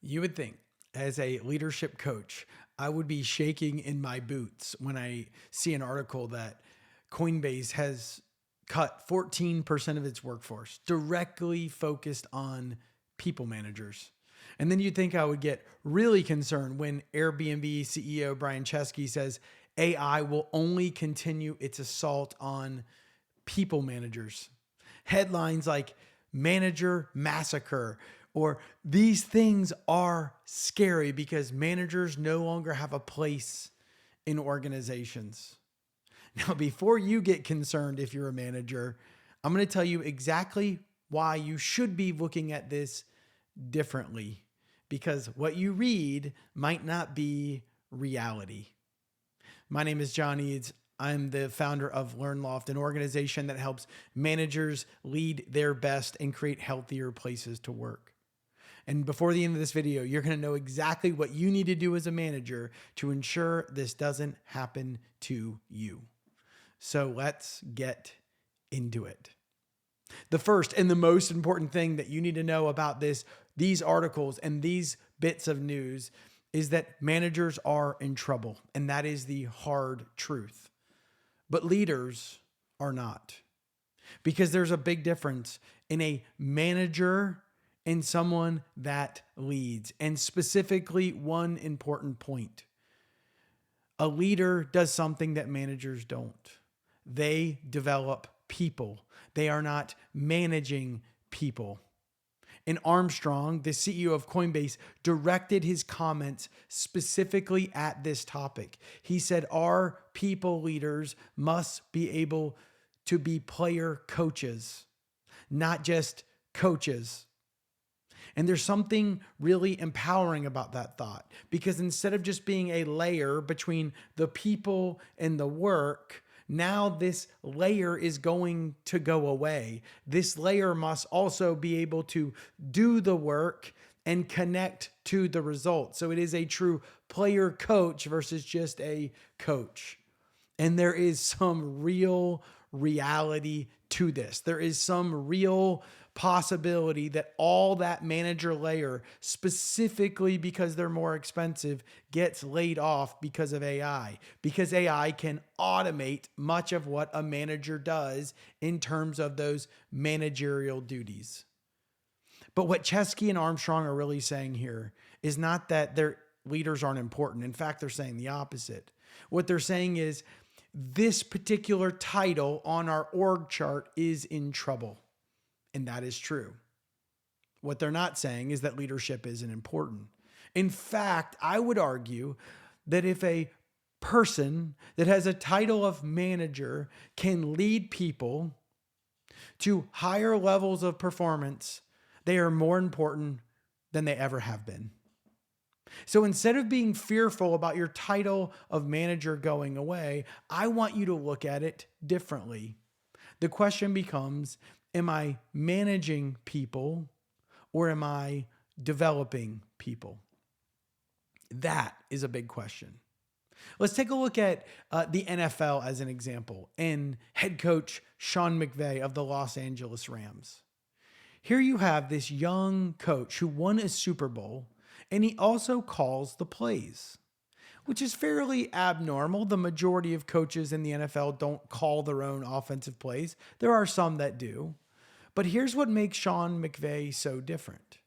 You would think, as a leadership coach, I would be shaking in my boots when I see an article that Coinbase has cut 14% of its workforce directly focused on people managers. And then you'd think I would get really concerned when Airbnb CEO Brian Chesky says AI will only continue its assault on people managers. Headlines like manager massacre or these things are scary because managers no longer have a place in organizations. Now, before you get concerned if you're a manager, I'm going to tell you exactly why you should be looking at this differently because what you read might not be reality. My name is John Eads. I'm the founder of LearnLoft, an organization that helps managers lead their best and create healthier places to work. And before the end of this video, you're going to know exactly what you need to do as a manager to ensure this doesn't happen to you. So let's get into it. The first and the most important thing that you need to know about these articles and these bits of news is that managers are in trouble. And that is the hard truth. But leaders are not. Because there's a big difference in a manager and someone that leads. And specifically, one important point. A leader does something that managers don't. They develop people. They are not managing people. And Armstrong, the CEO of Coinbase, directed his comments specifically at this topic. He said, our people leaders must be able to be player coaches, not just coaches. And there's something really empowering about that thought because instead of just being a layer between the people and the work, now this layer is going to go away. This layer must also be able to do the work and connect to the results. So it is a true player coach versus just a coach. And there is some real reality to this. There is some real possibility that all that manager layer, specifically because they're more expensive, gets laid off because of AI. Because AI can automate much of what a manager does in terms of those managerial duties. But what Chesky and Armstrong are really saying here is not that their leaders aren't important. In fact, they're saying the opposite. What they're saying is this particular title on our org chart is in trouble. And that is true. What they're not saying is that leadership isn't important. In fact, I would argue that if a person that has a title of manager can lead people to higher levels of performance, they are more important than they ever have been. So instead of being fearful about your title of manager going away, I want you to look at it differently. The question becomes, am I managing people or am I developing people? That is a big question. Let's take a look at the NFL as an example and head coach Sean McVay of the Los Angeles Rams. Here you have this young coach who won a Super Bowl, and he also calls the plays, which is fairly abnormal. The majority of coaches in the NFL don't call their own offensive plays. There are some that do. But here's what makes Sean McVay so different.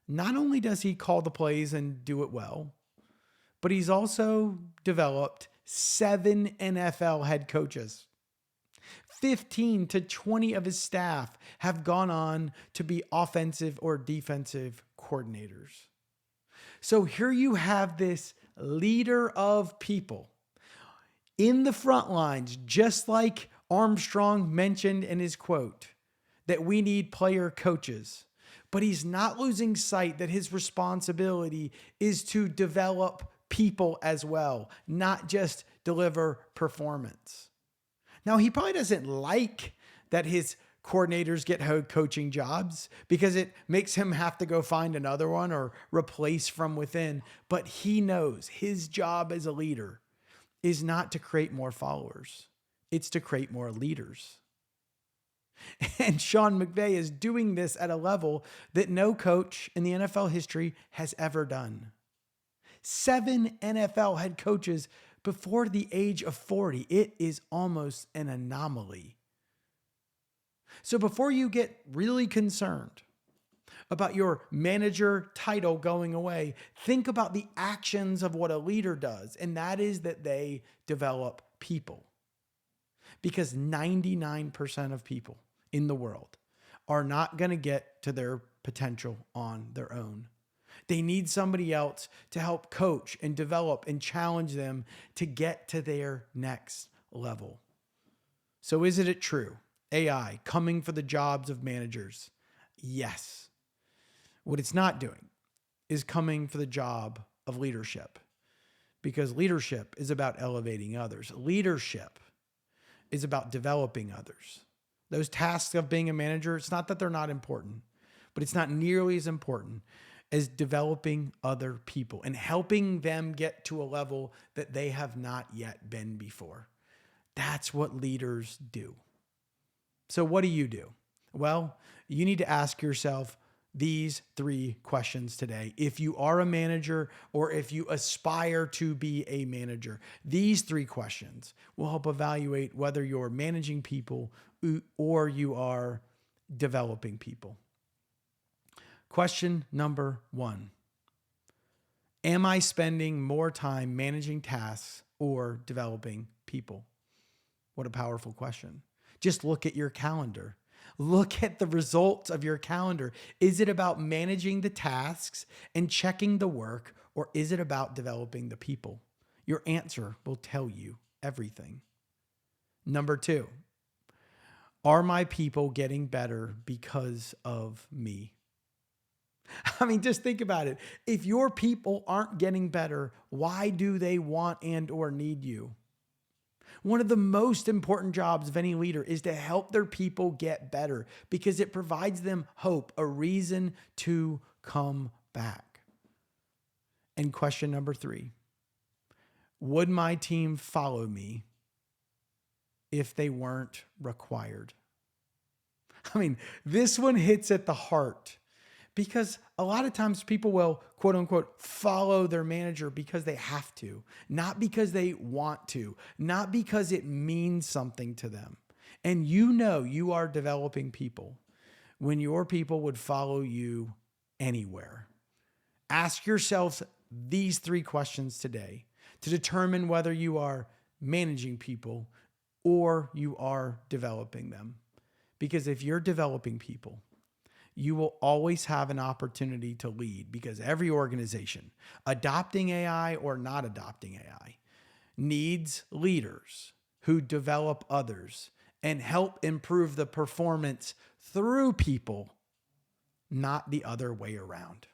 Not only does he call the plays and do it well, but he's also developed 7 NFL head coaches. 15 to 20 of his staff have gone on to be offensive or defensive coordinators. So here you have this leader of people in the front lines, just like Armstrong mentioned in his quote, that we need player coaches. But he's not losing sight that his responsibility is to develop people as well, not just deliver performance. Now, he probably doesn't like that his coordinators get coaching jobs because it makes him have to go find another one or replace from within. But he knows his job as a leader is not to create more followers. It's to create more leaders. And Sean McVay is doing this at a level that no coach in the NFL history has ever done. 7 NFL head coaches before the age of 40. It is almost an anomaly. So before you get really concerned about your manager title going away, think about the actions of what a leader does, and that is that they develop people. Because 99% of people in the world are not going to get to their potential on their own. They need somebody else to help coach and develop and challenge them to get to their next level. So is it true? AI coming for the jobs of managers? Yes. What it's not doing is coming for the job of leadership, because leadership is about elevating others. Leadership is about developing others. Those tasks of being a manager, it's not that they're not important, but it's not nearly as important as developing other people and helping them get to a level that they have not yet been before. That's what leaders do. So what do? Well, you need to ask yourself these 3 questions today. If you are a manager or if you aspire to be a manager, these 3 questions will help evaluate whether you're managing people or you are developing people. Question number 1. Am I spending more time managing tasks or developing people? What a powerful question. Just look at your calendar. Look at the results of your calendar. Is it about managing the tasks and checking the work, or is it about developing the people? Your answer will tell you everything. Number 2, are my people getting better because of me? I mean, just think about it. If your people aren't getting better, why do they want and or need you? One of the most important jobs of any leader is to help their people get better, because it provides them hope, a reason to come back. And question number 3, would my team follow me if they weren't required? I mean, this one hits at the heart, because a lot of times people will, quote unquote, follow their manager because they have to, not because they want to, not because it means something to them. And you are developing people when your people would follow you anywhere. Ask yourselves these 3 questions today to determine whether you are managing people or you are developing them. Because if you're developing people, you will always have an opportunity to lead, because every organization, adopting AI or not adopting AI, needs leaders who develop others and help improve the performance through people, not the other way around.